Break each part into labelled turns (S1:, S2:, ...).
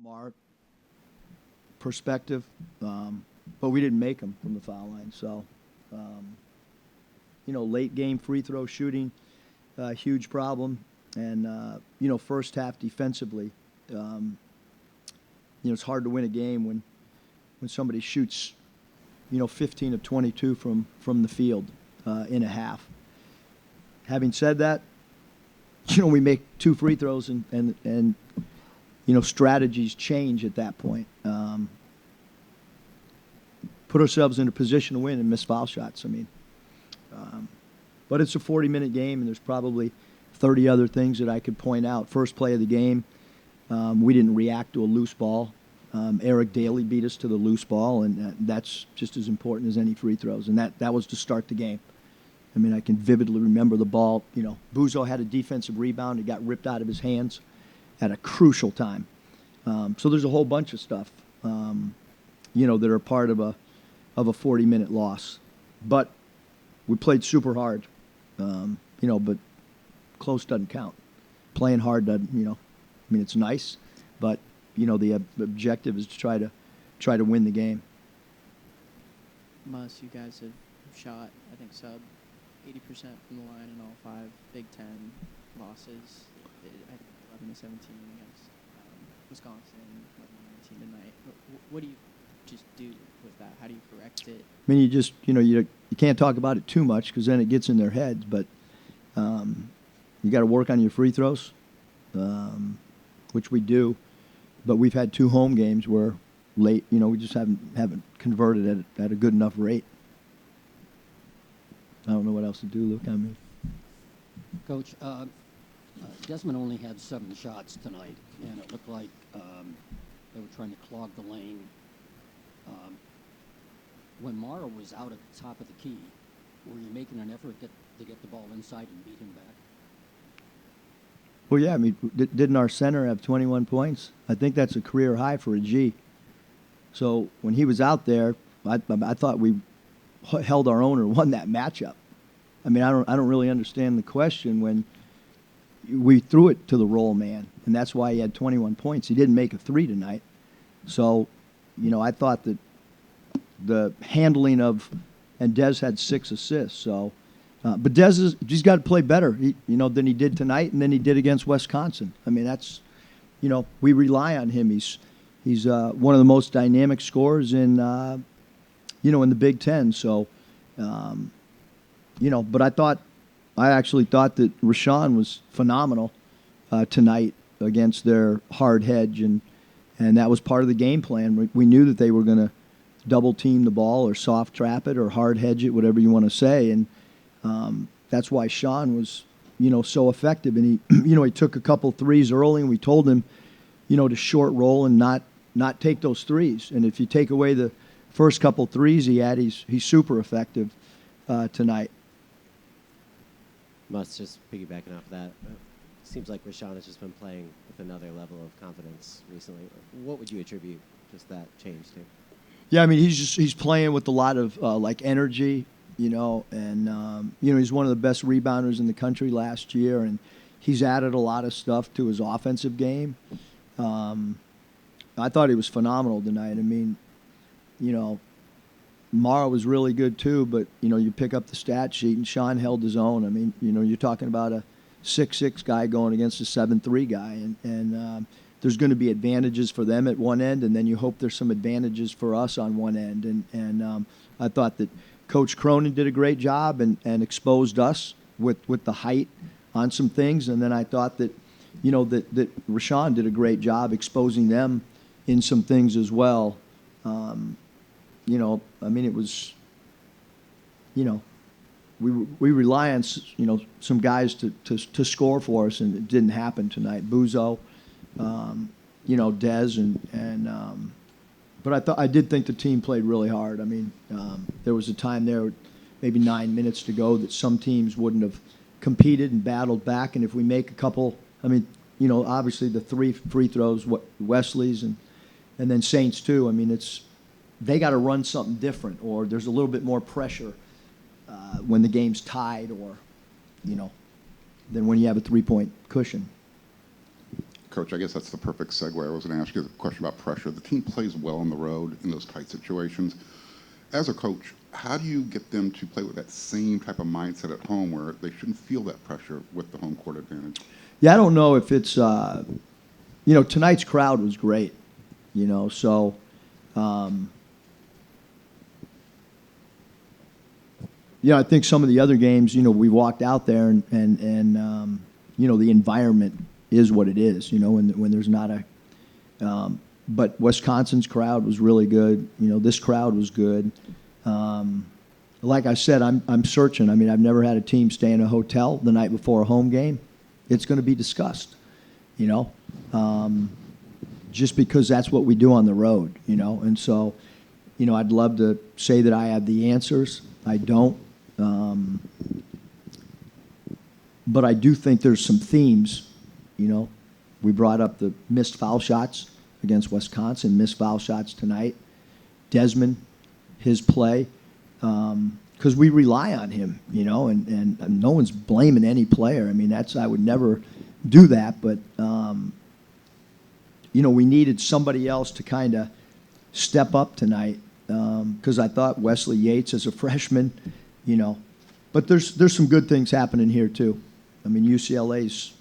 S1: our perspective, but we didn't make them from the foul line. So, late game free throw shooting, huge problem. And, first half defensively, it's hard to win a game when somebody shoots, 15 of 22 from the field in a half. Having said that, we make 2 free throws and strategies change at that point. Put ourselves in a position to win and miss foul shots. But it's a 40-minute game, and there's probably 30 other things that I could point out. First play of the game, we didn't react to a loose ball. Eric Daly beat us to the loose ball, and that's just as important as any free throws. And that was to start the game. I can vividly remember the ball. Buzo had a defensive rebound. It got ripped out of his hands at a crucial time. So there's a whole bunch of stuff, that are part of a 40-minute loss. But we played super hard, but close doesn't count. Playing hard doesn't, it's nice, but, the objective is to try to win the game.
S2: Mus, you guys have shot, I think, sub 80% from the line in all 5 Big Ten losses. I think 11-17 against Wisconsin, 11-19 tonight. What do you just do with that? How do you correct it?
S1: You just, you can't talk about it too much because then it gets in their heads. But you got to work on your free throws, which we do. But we've had 2 home games where late, we just haven't converted at a good enough rate. I don't know what else to do, Luke.
S3: Coach, Desmond only had 7 shots tonight, and it looked like they were trying to clog the lane. When Mara was out at the top of the key, were you making an effort to get the ball inside and beat him back?
S1: Well, yeah. Didn't our center have 21 points? I think that's a career high for Agee. So when he was out there, I thought we held our own or won that matchup. I don't really understand the question when we threw it to the roll man, and that's why he had 21 points. He didn't make a 3 tonight. So, I thought that the handling of, and Dez had 6 assists. So, but he's got to play better, than he did tonight, and then he did against Wisconsin. That's, we rely on him. He's one of the most dynamic scorers in, in the Big Ten. So, but I actually thought that Rashaun was phenomenal tonight against their hard hedge, and that was part of the game plan. We knew that they were going to double team the ball or soft trap it or hard hedge it, whatever you want to say, and that's why Sean was, so effective. And he took a couple threes early, and we told him, to short roll and not take those threes. And if you take away the first couple threes he had, he's super effective tonight.
S4: Just piggybacking off that, seems like Rashaun has just been playing with another level of confidence recently. What would you attribute just that change to?
S1: Yeah, he's playing with a lot of energy, and he's one of the best rebounders in the country last year, and he's added a lot of stuff to his offensive game. I thought he was phenomenal tonight. Mara was really good too, but you pick up the stat sheet and Sean held his own. You're talking about a 6'6" guy going against a 7'3" guy, and there's going to be advantages for them at one end, and then you hope there's some advantages for us on one end. And I thought that Coach Cronin did a great job and exposed us with the height on some things, and then I thought that that Rashaun did a great job exposing them in some things as well. It was, we rely on, some guys to score for us, and it didn't happen tonight. Buzo, Dez, but I did think the team played really hard. There was a time there, maybe 9 minutes to go, that some teams wouldn't have competed and battled back, and if we make a couple, obviously the 3 free throws, Wesley's and then Saints too. They got to run something different, or there's a little bit more pressure when the game's tied, or than when you have a 3-point cushion.
S5: Coach, I guess that's the perfect segue. I was going to ask you a question about pressure. The team plays well on the road in those tight situations. As a coach, how do you get them to play with that same type of mindset at home where they shouldn't feel that pressure with the home court advantage?
S1: Yeah, I don't know if it's, tonight's crowd was great, so, I think some of the other games, we walked out there and the environment is what it is, when there's not but Wisconsin's crowd was really good. This crowd was good. Like I said, I'm searching. I mean, I've never had a team stay in a hotel the night before a home game. It's going to be discussed, just because that's what we do on the road, And so, I'd love to say that I have the answers. I don't. But I do think there's some themes, We brought up the missed foul shots against Wisconsin, missed foul shots tonight. Desmond, his play, because we rely on him, and no one's blaming any player. I mean, I would never do that, but, we needed somebody else to kind of step up tonight, because I thought Wesley Yates as a freshman, but there's some good things happening here too. I mean, UCLA's,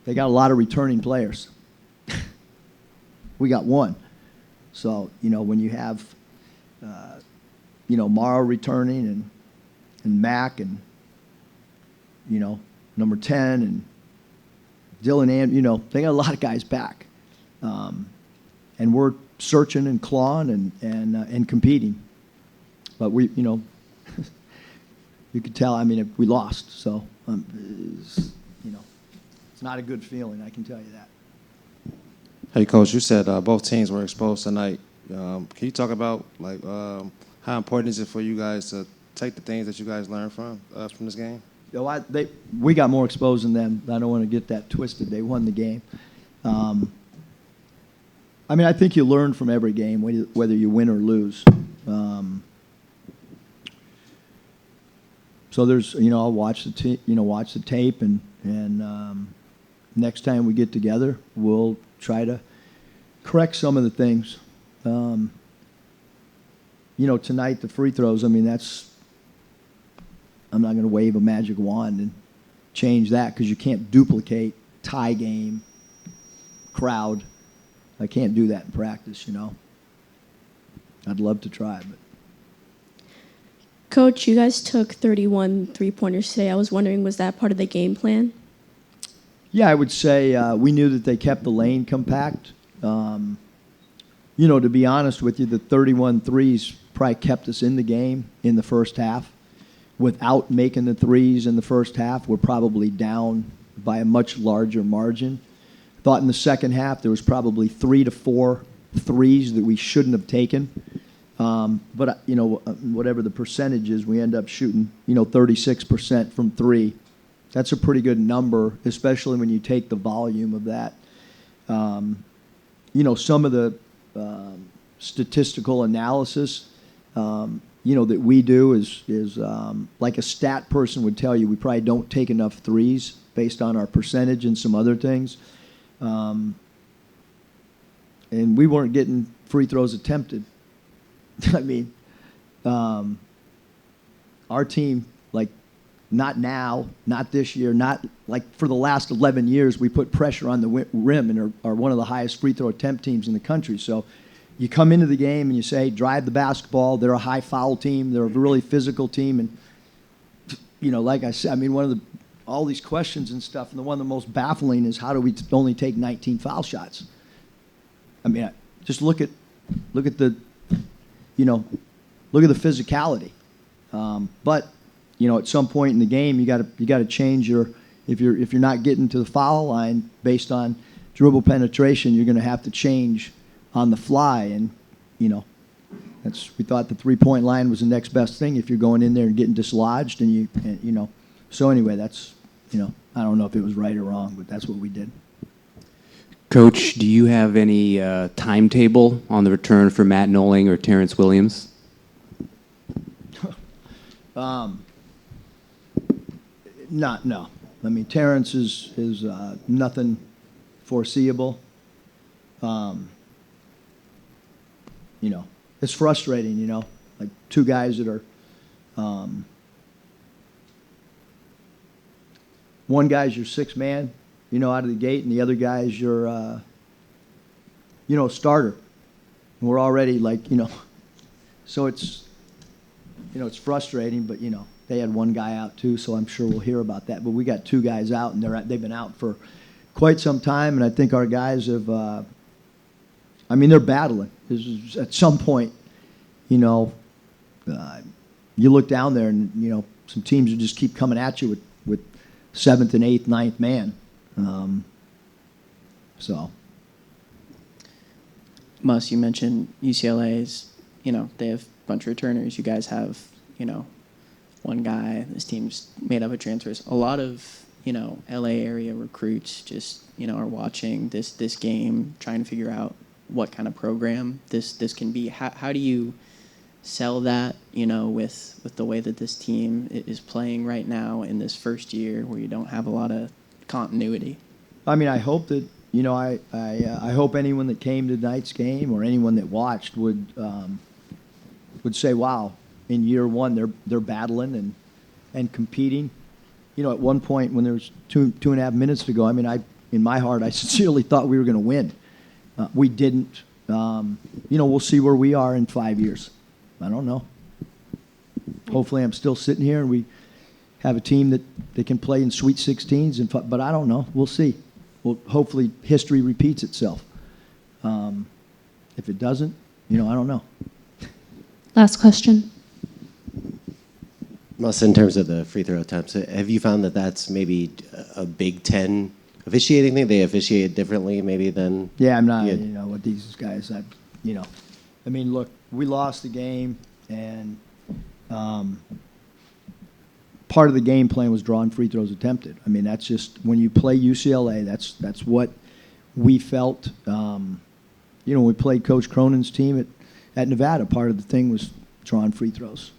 S1: they got a lot of returning players. We got one. So, when you have, Morrow returning and Mac and, number 10 and Dylan and, they got a lot of guys back. And we're searching and clawing and competing. But we, you could tell, I mean, we lost. So, it's not a good feeling, I can tell you that.
S6: Hey, Coach, you said both teams were exposed tonight. Can you talk about how important is it for you guys to take the things that you guys learned from this game?
S1: We got more exposed than them. I don't want to get that twisted. They won the game. I mean, I think you learn from every game, whether you win or lose. So there's, I'll watch the tape, and next time we get together, we'll try to correct some of the things. Tonight, the free throws, I mean, I'm not going to wave a magic wand and change that because you can't duplicate tie game, crowd. I can't do that in practice, I'd love to try, but.
S7: Coach, you guys took 31 three-pointers today. I was wondering, was that part of the game plan?
S1: Yeah, I would say we knew that they kept the lane compact. To be honest with you, the 31 threes probably kept us in the game in the first half. Without making the threes in the first half, we're probably down by a much larger margin. Thought in the second half there was probably 3 to 4 threes that we shouldn't have taken. But whatever the percentage is, we end up shooting 36% from three. That's a pretty good number, especially when you take the volume of that. Some of the statistical analysis, that we do is like a stat person would tell you, we probably don't take enough threes based on our percentage and some other things. And we weren't getting free throws attempted. I mean, our team, not now, not this year, not for the last 11 years, we put pressure on the rim and are one of the highest free throw attempt teams in the country. So you come into the game and you say, drive the basketball. They're a high foul team. They're a really physical team. And, like I said, I mean, all these questions and stuff, and the one of the most baffling is how do we only take 19 foul shots? I mean, just look at the physicality. But at some point in the game, you got to change if you're not getting to the foul line based on dribble penetration, you're going to have to change on the fly. And we thought the 3-point line was the next best thing if you're going in there and getting dislodged and So anyway, that's I don't know if it was right or wrong, but that's what we did.
S8: Coach, do you have any timetable on the return for Matt Knowling or Terrence Williams?
S1: No. I mean, Terrence is nothing foreseeable. You know, it's frustrating, you know, like two guys that are, one guy's your sixth man, you know, out of the gate, and the other guy's your, you know, starter. And we're already like, you know, so it's, you know, it's frustrating, but, you know, they had one guy out too, so I'm sure we'll hear about that. But we got two guys out, and they've been out for quite some time, and I think our guys have, I mean, they're battling. At some point, you know, you look down there and, you know, some teams will just keep coming at you with seventh and eighth, ninth man. So.
S2: Mus, you mentioned UCLA's, you know, they have a bunch of returners. You guys have, you know, one guy. This team's made up of transfers. A lot of, you know, LA area recruits just, you know, are watching this game, trying to figure out what kind of program this can be. How do you sell that, you know, with the way that this team is playing right now in this first year where you don't have a lot of continuity? I
S1: mean, I hope that, you know, I hope anyone that came to tonight's game or anyone that watched would say, wow, in year one they're battling and competing. You know, at one point when there was two and a half minutes to go, I mean, in my heart, I sincerely thought we were going to win. We didn't. You know, we'll see where we are in 5 years. I don't know. Hopefully I'm still sitting here and we have a team that can play in Sweet 16s, but I don't know. We'll see. Well, hopefully history repeats itself. If it doesn't, you know, I don't know.
S7: Last question.
S4: Mus, in terms of the free throw attempts, have you found that that's maybe a Big Ten officiating thing? They officiate differently maybe than...
S1: Yeah, I'm not, you know, with these guys, you know. I mean, look, we lost the game, and part of the game plan was drawing free throws attempted. I mean, that's just, when you play UCLA, that's what we felt. You know, when we played Coach Cronin's team at Nevada, part of the thing was drawing free throws.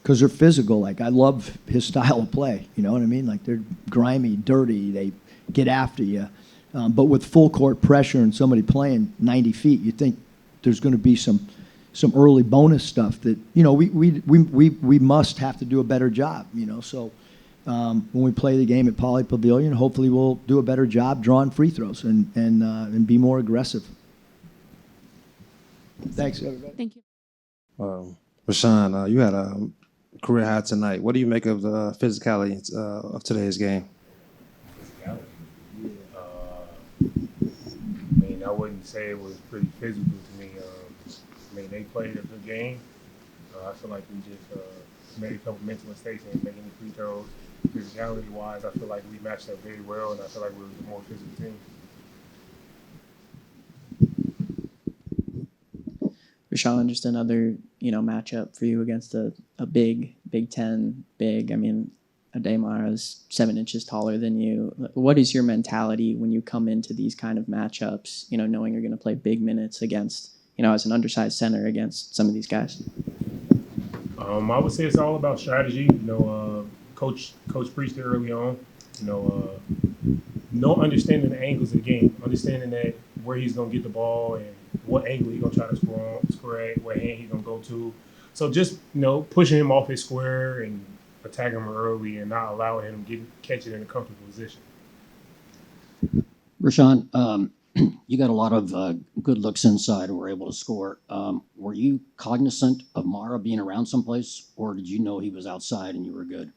S1: Because they're physical. Like, I love his style of play. You know what I mean? Like, they're grimy, dirty. They get after you. But with full court pressure and somebody playing 90 feet, you think there's going to be some early bonus stuff that, you know, we must have to do a better job. You know, so when we play the game at Poly Pavilion, hopefully we'll do a better job drawing free throws and be more aggressive. Thanks, everybody.
S7: Thank you.
S6: Rashaun, you had a career high tonight. What do you make of the physicality of today's game?
S9: I mean, I wouldn't say it was pretty physical to me. I mean, they played a good game. I feel like we just made a couple mental mistakes and making any free throws. Physicality-wise, I feel like we matched up very well, and I feel like we were the more physical team.
S2: Rashaun, just another, you know, matchup for you against a Big Ten big. I mean, Ademara's 7 inches taller than you. What is your mentality when you come into these kind of matchups, you know, knowing you're going to play big minutes against, you know, as an undersized center against some of these guys?
S9: I would say it's all about strategy. You know, Coach preached it early on. You know, understanding the angles of the game, understanding that where he's going to get the ball and what angle he's going to try to score at, what hand he's going to go to. So just, you know, pushing him off his square and attacking him early and not allowing him to catch it in a comfortable position.
S3: Rashaun, you got a lot of good looks inside and were able to score. Were you cognizant of Mara being around someplace, or did you know he was outside and you were good?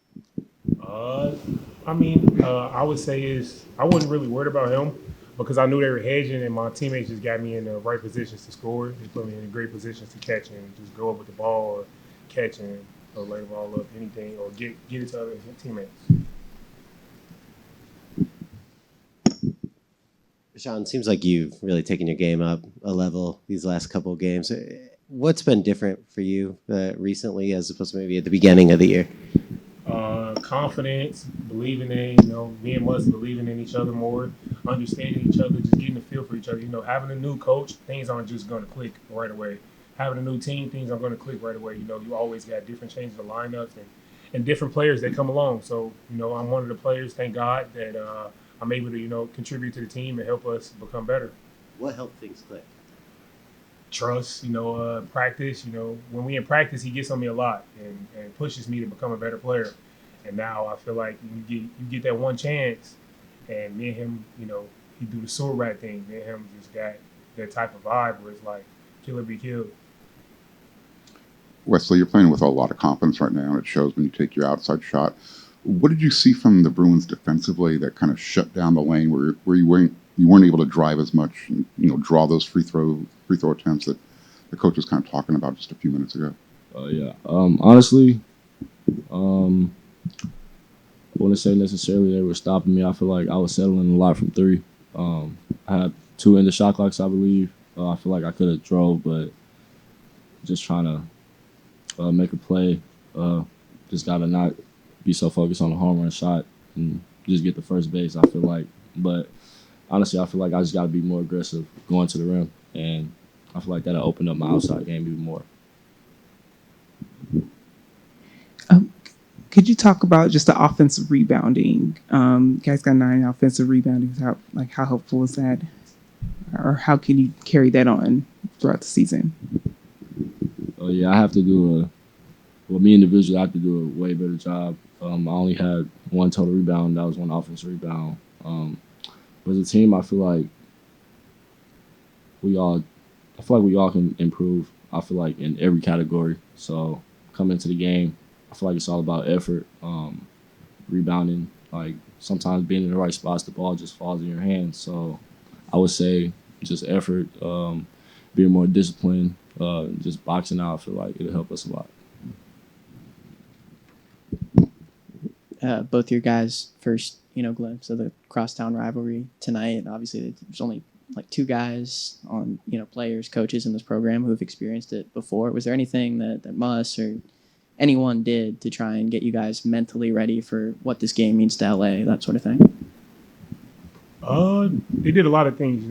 S9: I mean, I would say I wasn't really worried about him because I knew they were hedging, and my teammates just got me in the right positions to score. They put me in great positions to catch and just go up with the ball or catch and lay the ball up, anything, or get it to other teammates.
S4: Rashaun, seems like you've really taken your game up a level these last couple of games. What's been different for you recently as opposed to maybe at the beginning of the year?
S9: Confidence, believing in, you know, me and Mus believing in each other more, understanding each other, just getting a feel for each other. You know, having a new coach, things aren't just going to click right away. Having a new team, things aren't going to click right away. You know, you always got different changes of lineups, and and different players that come along. So, I'm one of the players, thank God, that I'm able to, contribute to the team and help us become better.
S4: What helped things click?
S9: Trust, practice. When we in practice, he gets on me a lot and pushes me to become a better player. And now I feel like you get that one chance, and me and him, he do the sword rat thing. Me and him just got that type of vibe where it's like kill or be killed.
S5: Wesley, you're playing with a lot of confidence right now, and it shows when you take your outside shot. What did you see from the Bruins defensively that kind of shut down the lane where you weren't able to drive as much and draw those free throw attempts that the coach was kind of talking about just a few minutes ago?
S10: Yeah. Honestly, I wouldn't say necessarily they were stopping me. I feel like I was settling a lot from three. I had 2 in the shot clocks, I believe. I feel like I could have drove, but just trying to make a play. Just got to not be so focused on the home run shot and just get the first base, I feel like. But honestly, I feel like I just got to be more aggressive going to the rim, and I feel like that'll open up my outside game even more.
S11: Could you talk about just the offensive rebounding? You guys got 9 offensive rebounding. How helpful is that? Or how can you carry that on throughout the season?
S10: Yeah, I have to do me individually, I have to do a way better job. I only had 1 total rebound. That was 1 offensive rebound. But as a team, I feel like we all can improve. I feel like in every category. So coming into the game, I feel like it's all about effort, rebounding. Like sometimes being in the right spots, the ball just falls in your hands. So I would say just effort, being more disciplined, just boxing out. I feel like it'll help us a lot.
S2: Both your guys' first, glimpse of the crosstown rivalry tonight. Obviously, there's only like 2 guys on, players, coaches in this program who have experienced it before. Was there anything that Muss or anyone did to try and get you guys mentally ready for what this game means to LA, that sort of thing?
S9: They did a lot of things,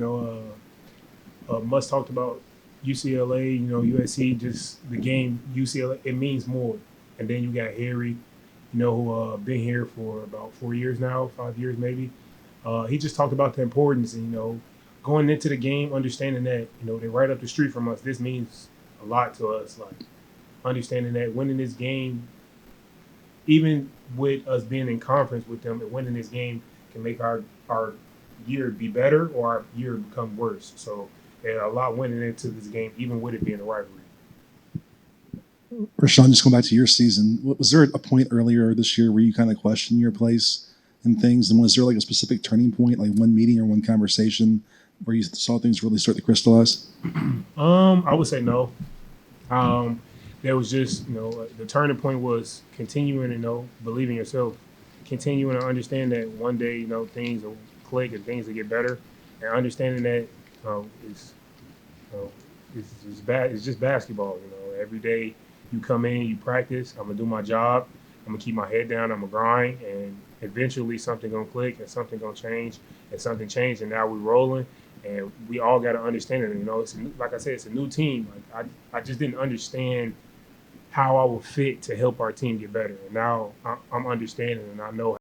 S9: Muss talked about UCLA, USC, just the game UCLA, it means more. And then you got Harry, who been here for about 4 years now, 5 years maybe. He just talked about the importance and, going into the game, understanding that, they're right up the street from us. This means a lot to us. Like understanding that winning this game, even with us being in conference with them, and winning this game can make our year be better or our year become worse. So there's a lot winning into this game, even with it being a rivalry.
S12: Rashaun, just going back to your season, was there a point earlier this year where you kind of questioned your place in things? And was there like a specific turning point, like one meeting or one conversation where you saw things really start to crystallize?
S9: I would say no. There was just, the turning point was continuing to believe in yourself, continuing to understand that one day, things will click and things will get better, and understanding that it's just basketball. Every day you come in, you practice. I'm gonna do my job. I'm gonna keep my head down. I'm gonna grind, and eventually something gonna click and something gonna change, and something changed, and now we're rolling. And we all got to understand it. It's like I said, it's a new team. Like I just didn't understand how I would fit to help our team get better. And now I'm understanding, and I know